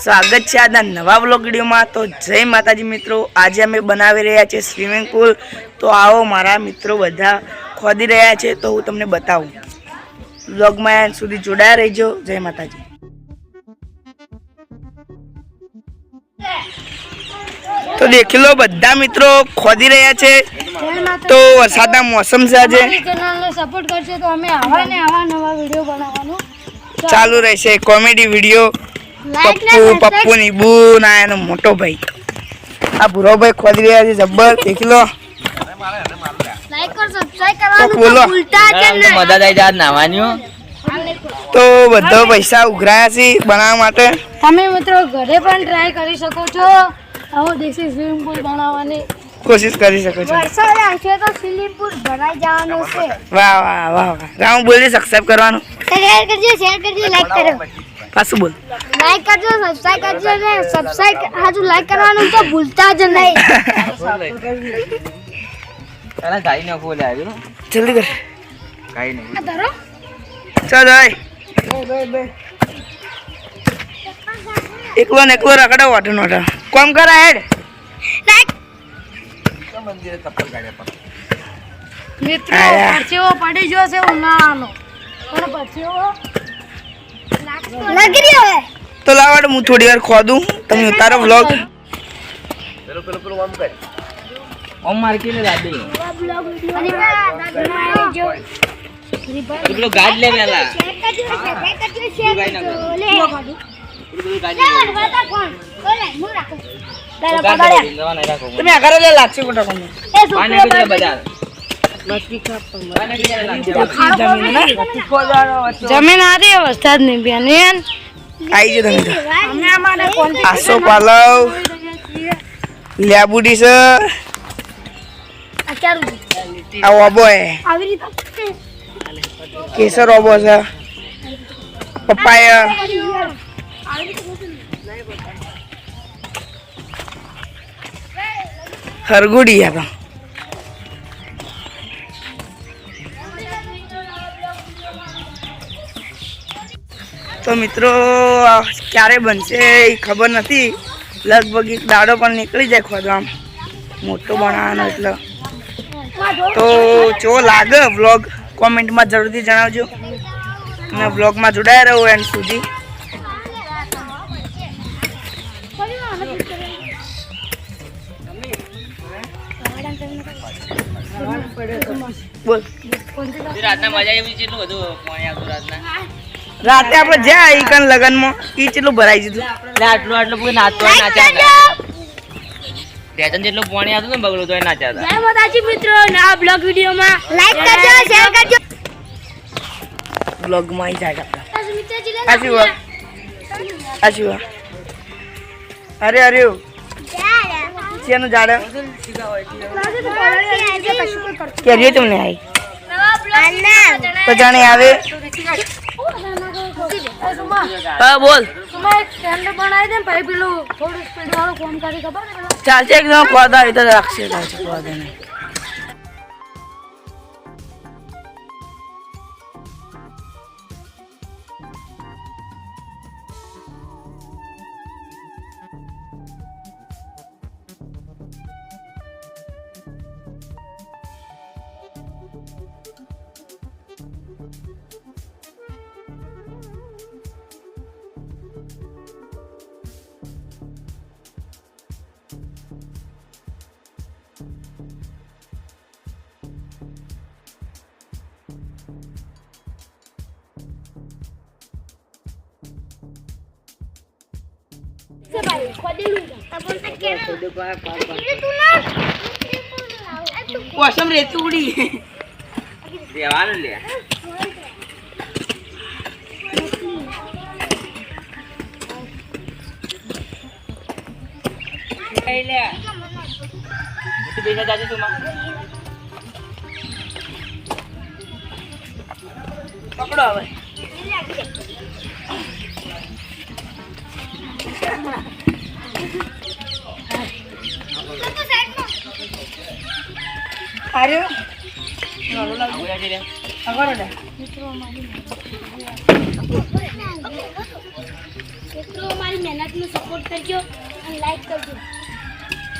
સ્વાગત છે આજના નવા વ્લોગ વિડીયોમાં। તો જય માતાજી મિત્રો, આજે અમે બનાવી રહ્યા છીએ સ્વિમિંગ પુલ। તો આવો મારા મિત્રો બધા ખોદી રહ્યા છે તો હું તમને બતાવું। વ્લોગમાં સુધી જોડાયા રહેજો। જય માતાજી। તો દેખી લો બધા મિત્રો ખોદી રહ્યા છે। તો વરસાદના મોસમ છે, આજે ચેનલને સપોર્ટ કરશે તો અમે આવા ને આવા નવા વિડીયો બનાવવાનું ચાલુ રહેશે। કોમેડી વિડીયો પપ્પુ નીબુ ના એનો મોટો ભાઈ આ ભૂરો ભાઈ ખોદી રહ્યા છે જબ્બર। દેખી લો, લાઈક और સબસ્ક્રાઇબ કરવાનું ભૂલતા જ નહીં। મદદ આવી જાય નાવાની। તો બધો પૈસા ઉઘરાયા છે બનાવવા માટે। તમે મિત્રો ઘરે પણ ટ્રાય કરી શકો છો આવો દેશી સ્વિમિંગ પુલ બનાવવાની કોશિશ કરી શકો છો। વરસાદ આવશે તો સ્વિમિંગ પુલ ભરાઈ જવાનો છે। વાહ વાહ વાહ વાહ। રામ બોલી સબસ્ક્રાઇબ કરવાનું, શેર કરજો, લાઈક કરો, પાછું બોલ, લાઈક કરજો, સબસ્ક્રાઇબ કરજો ને સબસ્ક્રાઇબ હાજુ લાઈક કરવાનું તો ભૂલતા જ નહીં। અરે ગાઈ ને બોલે આવ્યો જલ્દી કર, ગાઈ ને આ ધરો ચાલ ભાઈ એકલો ને એકલો રખડો વાટો નોટો કોમ કરા હેડ। લાઈક મંદિરે ચપ્પલ કાઢ્યા પર મિત્રો પરચેવો પડી ગયો છે ઉનાળાનો, પણ પરચેવો લાગી રહ્યો હે। તો લાવડ હું થોડી વાર ખોદું, તમે ઉતારો વ્લોગ। પેલો આમ કર ઓમ માર કે લે દાદી અને દાદા જો પેલો ગાડ લે વેલા શેર કરજો લે વાતા કોણ બોલે હું રાખો પેલા પડાડ્યા નવા નહીં રાખો તમે આ કરે લે લાગશે કોટા કોમ એ પાને સુપર કે બજાર જમીન આ રહી વરસાદ નહીં બેન આવી જ તમે તો અમે અમારે આસો પાલવ લેબુડી છે આ ઓબો હે આવી રીતે કેસર ઓબો છે પપાયા હરગુડી આ તો મિત્રો ક્યારે બનશે એ ખબર નથી। લગભગ એક દાડો પણ નીકળી જાય ખોદવામાં, મોટો બનાવવાનો એટલે। તો જો લાગે વ્લોગ કોમેન્ટમાં જરૂરથી જણાવજો અને વ્લોગમાં જોડાયા રહો એન્ડ સુધી। બોલ રાતના મજા આવી કેટલું બધું પાણી આવતું રાતના રાતે આપણે જ્યાં ઈ કન લગનમાં ઈ કેટલું ભરાઈ દીધું એટલે આટલું બધું નાચ્યા રેતન જેટલું પાણી આવતું ને બગડું તો એ નાચ્યા જય માતાજી મિત્રો, નવા બ્લોગ વિડીયોમાં લાઈક કરજો, શેર કરજો। વ્લોગમાં ઈ જાય આપણા આશીવા અરે અરે શેનું ઝાડ કેરીઓ તમને આવી તો જાણે આવે। હા બોલ, ચાલશે એકદમ ખોદા આવી તો રાખશે ખોદા નહીં। રેતી ઉડી દેવાનું લે લે બેસા જાજે તું માં પકડો હવે આર્યો નલો લાગુ રે આગળ રે મિત્રો મારી મહેનતનો સપોર્ટ કરજો અને લાઈક કરજો.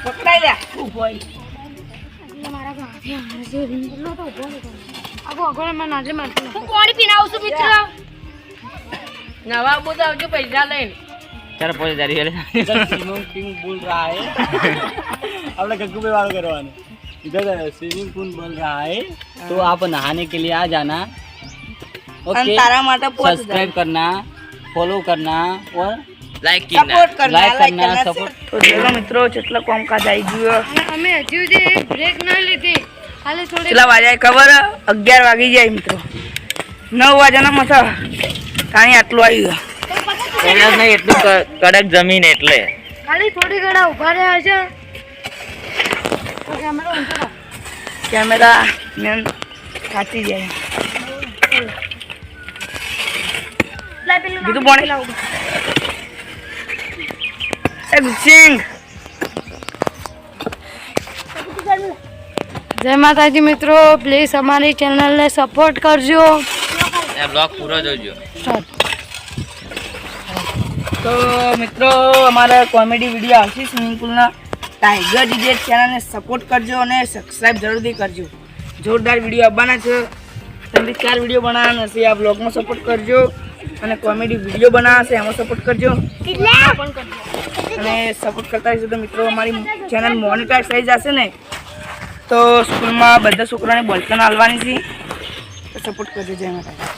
પકડાઈ લે ઉભો હોય. એટલે મારા ગાંઠે હારે છે રીંગણનો તો ઉભો નતો. આગો આગો મને નાજે મારતો. હું પાણી પીને આવું છું મિત્ર. नवा बोल जो पैसा ले चल पहुंच जा रही है स्विमिंग पूल बोल रहा है अपना गग्गू पे वाला करवाने इधर स्विमिंग पूल बोल रहा है तो आप नहाने के लिए आ जाना ओके तारा माता सब्सक्राइब करना फॉलो करना और लाइक सपोर्ट करना लाइक करना सपोर्ट તો ચલો મિત્રો કેટલા કામ કાજ આવી ગયો. અમે હજુ જે બ્રેક ન લીધી ખાલી થોડી કેટલા વાગ્યા ખબર 11 વાગી જાય મિત્રો. 9 વાગ્યાના મથા કાંઈ આટલું આવી ગયું. પહેલા નહીં એટલું કડક જમીન એટલે ખાલી થોડી ઘણા ઉભા રહ્યા છે. તો કેમેરો ઊંચો કર. કેમેરા મેન ખાતી જાય. લા પેલું બીજું પાણી એ ગુસિંગ. જય માતાજી મિત્રો, પ્લીઝ અમારી ચેનલને સપોર્ટ કરજો. આ બ્લોગ પૂરો જોજો. તો મિત્રો અમારા કોમેડી વિડીયો આવશે સ્વિમિંગ પુલના. ટાઈગર ડીજે ચેનલને સપોર્ટ કરજો અને સબસ્ક્રાઈબ જરૂરથી કરજો. જોરદાર વિડીયો આવવાના છે. 3-4 વિડીયો બનાવવાના છે. આ બ્લોગમાં સપોર્ટ કરજો અને કોમેડી વિડીયો બનાવશે એમાં સપોર્ટ કરજો અને સપોર્ટ કરતા રહીશું તો મિત્રો અમારી ચેનલ મોનેટાઈઝ થઈ જશે ને તો સ્કૂલમાં બધા છોકરાને બોલપેન આલવાની છે તો સપોર્ટ કરજો. જય માતા.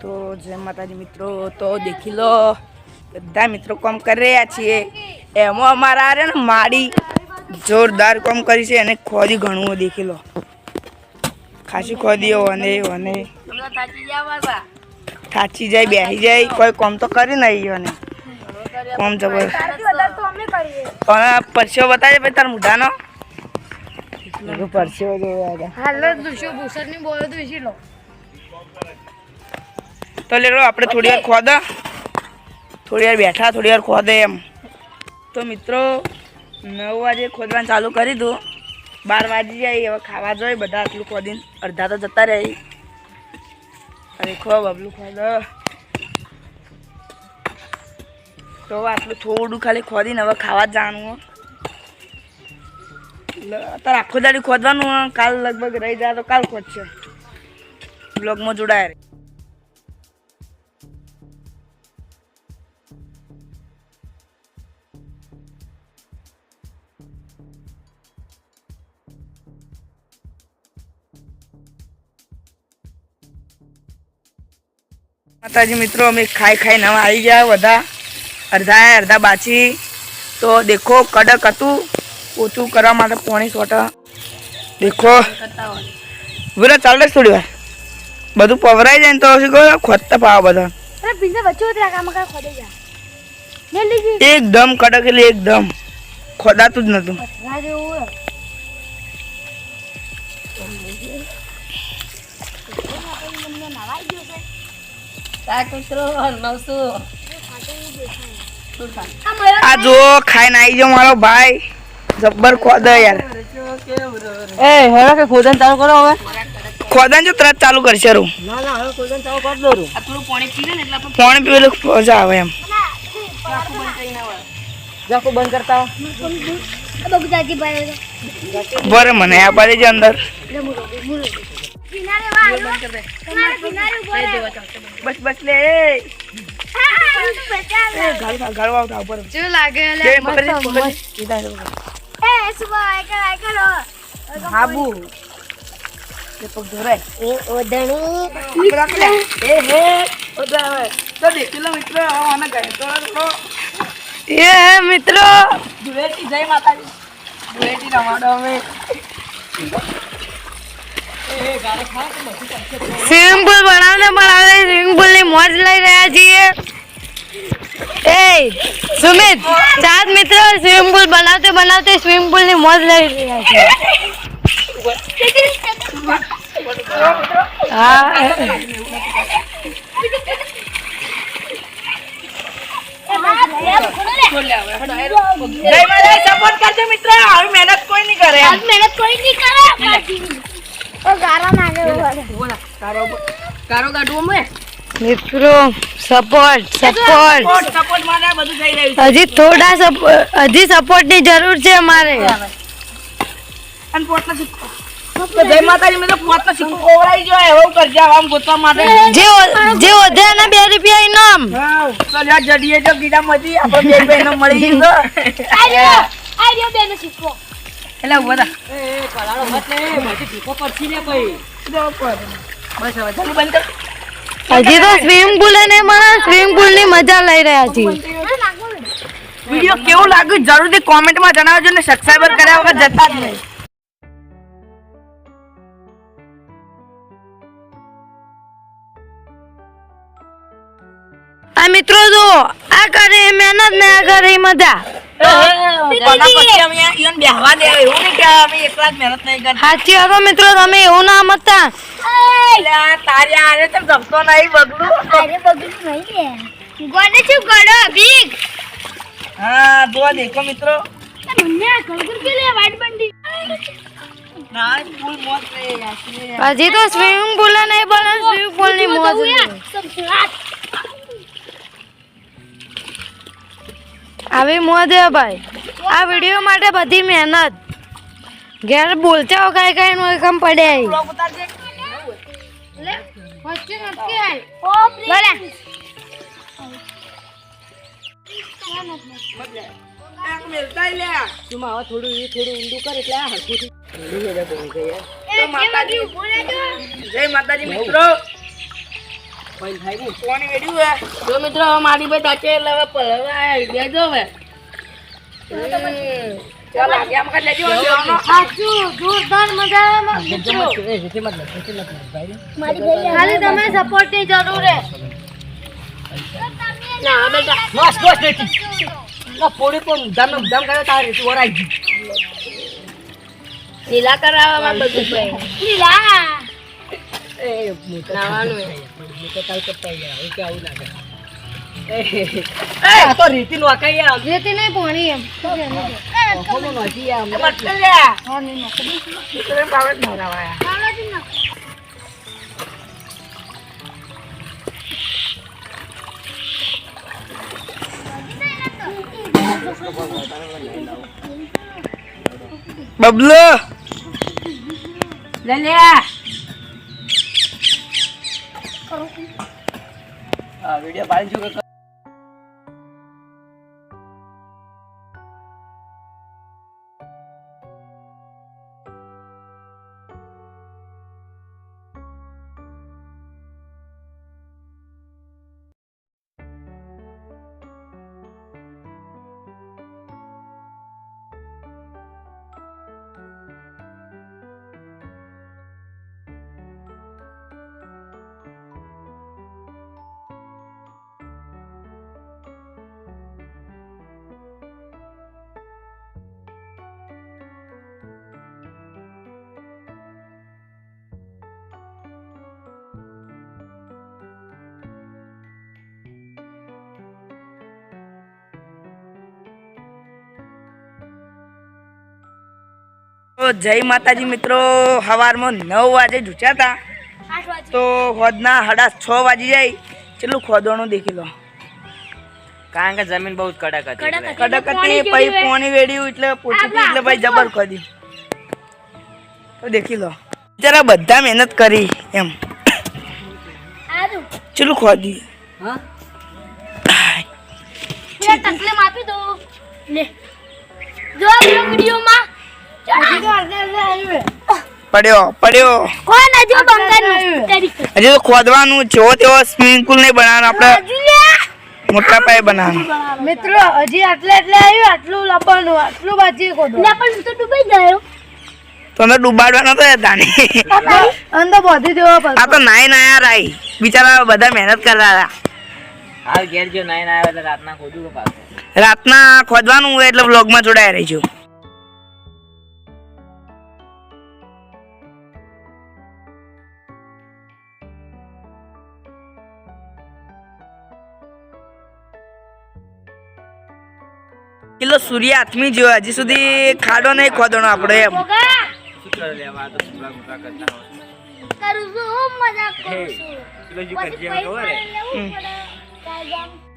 તો જય માતાજી મિત્રો, તો દેખી લો બધા મિત્રો કામ કરી રહ્યા છીએ. એમાં અમારા આ ને માડી જોરદાર કામ કરી છે અને ખોદી ઘણું દેખી લો. ખાસી ખોદીઓ અને થાચી જાય બેસી જાય કોઈ કામ તો કરી નહીં અને કામ જબર. પણ પરસ્યો બતાવે ભાઈ તાર મુઢાનો પરસ્યો હાલ દુષ્યો ભૂસરની બોલો તો વિસી લો. તો લેલો આપણે થોડી વાર ખોદા, થોડી વાર બેઠા, થોડી વાર ખોદે એમ. તો મિત્રો 9 વાગે ખોદવાનું ચાલુ કરી દઉં. 12 વાગી જાય હવે ખાવા જોઈએ બધા. આટલું ખોદીને અડધા તો જતા રહે. અરે ખો બબલું ખોદ. તો આટલું થોડું ખાલી ખોદીને હવે ખાવા જ જવાનું. અત્યારે આખો દાડી ખોદવાનું. કાલ લગભગ રહી જાય તો કાલ ખોદશે. બ્લોગમાં જોડાય. માતાજી મિત્રો અમે ખાઈ નવા આવી ગયા બધા. અડધા બાચી. તો દેખો કડક હતું. ઓછું કરવા માટે પોણી સોટા દેખો બુરા ચાલશે થોડી વાર બધું પવરાઈ જાય ને તો શું કહો ખોદતા પાવા બધા એકદમ કડક એટલે એકદમ ખોદાતું જ નતું. આ જો ખાઈને આવી જાઓ મારો ભાઈ જબ્બર ખોદા યાર. એ હેરા કે ખોદન ચાલુ કરો હવે. ખોદન જો તરત ચાલુ કરશે રૂ. ના ના હવે ખોદન ચાલુ કરી દો રૂ. આ થોડું પાણી પીવે ને એટલે આપણે પાણી પીવેલું મજા આવે એમ. જાકો બંધ કરતા હો. બરે મને આ બાજુ જ અંદર બસ લે. ગાળવા આવતા ઉપર જો લાગે લે હાબુ એ પગ ધરે એ ઓદણી એ હે ઓદા તો દેખલો મિત્ર આના ગયે તો એ મિત્રો જુવેટી જય માતાજી. બેટી રમાડો અમે. સ્વિમિંગ પુલ બનાવને સ્વિમિંગ પુલ ની મોજ લઈ રહ્યા છીએ. એ સુમિત, 4 મિત્રો સ્વિમિંગ પુલ બનાવતે સ્વિમિંગ પુલ ની મોજ લઈ રહ્યા છે. હા, જય માતા સપોર્ટ કરજો મિત્રો. આવી મહેનત કોઈ નહીં કરે. મિત્રો સપોર્ટ સપોર્ટ માટે આ બધું થઈ રહ્યું છે. હજી સપોર્ટ ની જરૂર છે અમારે. અને પોટનો સિક્કો. તો જય માતાજી મિત્રો, પોટનો સિક્કો ખોવડાવી જોઈએ. એવું કરજો આમ ગોતવા માટે. જે વધે એને 2 રૂપિયા ઇનામ. હા, તો લ્યા જડીએ જો ગીડા મજી આપણે બે બહેનો મળી ગયું તો. એટલે ઉભા થા. બસ હવે ચાલુ બંધ કર. હજી તો સ્વિમિંગ પુલ સ્વિમિંગ પુલ ની મજા લઈ રહ્યા છીએ. વિડિયો કેવું લાગ્યું જરૂરથી કોમેન્ટમાં જણાવજો ને સબસ્ક્રાઇબર કર્યા વગર જતા જ નહીં. આ મિત્રો જો આ કરે મહેનત ને આ કરે મજા. કોના પછી અમે ઈવન બેહવા દે એવું નહીં કે અમે એકલા જ મહેનત નહીં કરતા. સાચી હતો મિત્રો, તમે એવું ના મતતા. એટલે આ તારે આરે તો ગમતો નહીં બગડું. હા જો દેખો મિત્રો. ના ફૂલ મોજ લે યાર. હજી તો સ્વિમિંગ પુલ નહીં બને, સ્વિમિંગ પુલ ની મોજ લે. આવી મોજ હે ભાઈ. આ વિડીયો માટે બધી મહેનત. ઘેર બોલતા કઈ કઈ નો કમ પડે. બ્લોગ ઉતારજે. આ મેલતા લે. થોડું ઊંડું કર એટલે આ હરખું થઈ. તો માતાજી જય માતાજી મિત્રો. કોઈ થાય નહીં. કોની વેડ્યું હે? જો મિત્રો હવે મારી ભાઈ તાચે એટલે હવે પલવા લેજો હવે. ચાલ આગે આમ કરી લેજો. જોરદાર મજા આવે. ખાલી તમે સપોર્ટ ની જરૂર હે. ના બેટા બસ બેટી. પોડી પણ ધામ કરે તારે તું ઓરાઈ ગઈ. લીલા કરાવવામાં બધું ભાઈ. લીલા એ નાવાનું તો કાલ કરતા ગયા કે આવું લાગે. એ તો રીતિ નો આકાઈ આમ જેતી નહીં પોણી એમ. કોનો નજી આમ મત લે. હા નહીં નકડી. મિત્રો પાવર નવરાવાયા. બબલો લે લે. આ વિડિયો પાડી જો તો જય માતાજી મિત્રો. સવારમાં 9 વાગે જુચ્યા હતા તો હોદના 6:30 વાગી જાય. કેટલું ખોદવાનું દેખી લો. કારણ કે જમીન બહુ કડક હતી. કડક હતી પછી પોણી વેડ્યું એટલે પોચી એટલે ભાઈ જબર ખોદ્યું. તો દેખી લો જરા બધા મહેનત કરી એમ. ચલું ખોદ્યું. હા તકલીફ આપી દો લે. જો વિડિયોમાં પડ્યો કોણ હજુ બંગાનું હજી તો ખોદવાનું જેવો તેવો સ્વિમિંગ પુલ નહીં બનાવવાનો આપણે. મોટા પાયે બનાવવાનું. મિત્રો હજી આટલે આવ્યું, આટલું લાવવાનું, આટલું બાજી ખોદો. પણ તો ડૂબાઈ ગયો. તો અંદર ડૂબાડવાનો તો હતા નહીં. અંદર બોધી દેવો પડશે. આ તો નાઈ નાયા રાઈ બિચારા બધા મહેનત કરતા હતા. હાલ ઘેર જો નાઈ ના આવે એટલે રાતના ખોદું કે પાછું રાતના ખોદવાનું હોય એટલે વ્લોગમાં જોડાયા રહીજો. કિલો સૂર્ય આથમી જો હજી સુધી ખાડો નહીં ખોદવાનો આપણે એમ. શું કરે લેવા તો સુલા ગુટા કરતા હોય પેલો જો કરજે ખબર હે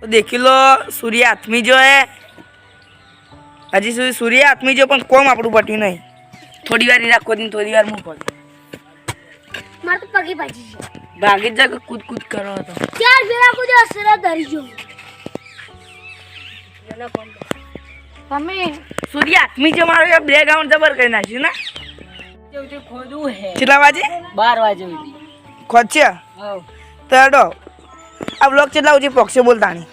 તો દેખી લો સૂર્ય આથમી જો હે હજી સુધી સૂર્ય આથમી જો પણ કોમ આપણું પટ્યું નહીં. થોડી વાર ઈરા ખોદીને થોડી વાર હું ખોદ માર તો પગી ભાજી છે. ભાગી જ જા કે કૂદ કૂદ કરો તો ચાર ફેરા કૂદ્યો અસરા ધરી જો. તમે સૂર્ય આથમી જો મારો બેકગ્રાઉન્ડ જબર કરી નાખ્યું ને. ખોદવું હે કેટલા વાગે 12 વાગે સુધી ખોદ છે તો હેડો આ બ્લોગ કેટલા ઉજી પોક્ષે બોલતાની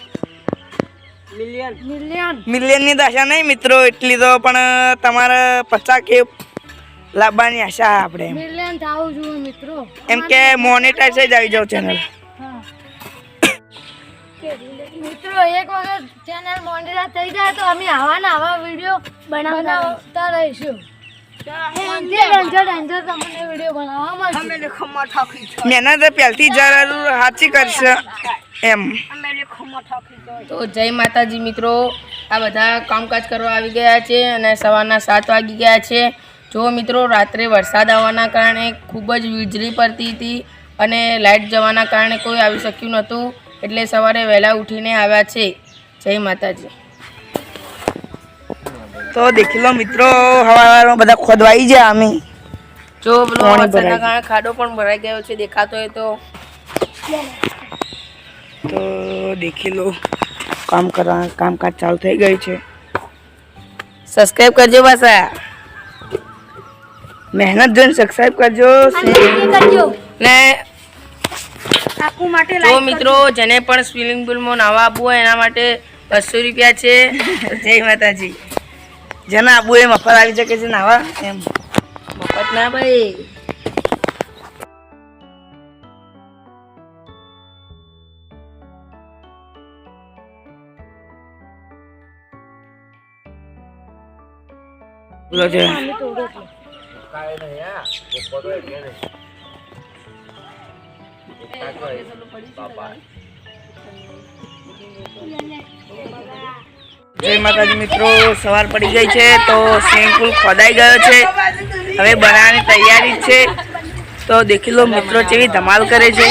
મિલિયનની તો આશા નહીં મિત્રો એટલી તો પણ તમારે 50K લાવવાની આશા આપણે મિલિયન થાવું જોઈએ મિત્રો. એમ કે મોનેટાઈઝ જ આવી જાવ ચેનલ. મિત્રો એક વખત ચેનલ મોનેટાઈઝ થઈ જાય તો અમે આવા વિડીયો બનાવતા રહીશું. તમને વિડીયો બનાવવા મળશે. મહેનત પહેલથી જરૂર સાચી કરશે એમ. તો જય માતાજી મિત્રો, આ બધા કામકાજ કરવા આવી ગયા છે અને સવારના 7 વાગી ગયા છે. જો મિત્રો રાત્રે વરસાદ આવવાના કારણે ખૂબ જ વીજળી પડતી હતી અને લાઇટ જવાના કારણે કોઈ આવી શક્યું નહોતું, એટલે સવારે વહેલા ઉઠીને આવ્યા છે. જય માતાજી. તો દેખી લો મિત્રો હવારમાં બધા ખોદવાઈ જાય અમે. જો પેલો વરસાદના કારણે ખાડો પણ ભરાઈ ગયો છે, દેખાતો હોય તો દેખી લો કામકાજ ચાલુ થઈ ગયું છે. સબસ્ક્રાઈબ કરજો પાછા, મહેનત જોઈને સબસ્ક્રાઇબ કરજો ને તો મિત્રો જેને પણ સ્વિમિંગ પુલમાં નાવા આવવું હોય એના માટે 200 રૂપિયા છે. જય માતાજી. જેને આબુ એ મફત આવી શકે છે નાવા એમ. મફત ના ભાઈ. બોલો છે જય માતાજી મિત્રો, સવાર પડી ગઈ છે તો સ્વિમિંગ પુલ ખોદાઈ ગયો છે, હવે બનાવવાની તૈયારી છે. તો દેખી લો મિત્રો કેવી ધમાલ કરે છે.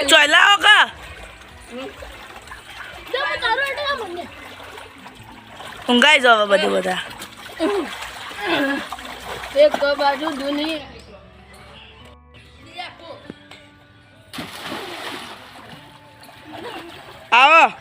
ચોલા કા ઊંઘાઈ જાવ બધું બધા એક બાજુ દુનિયા આવો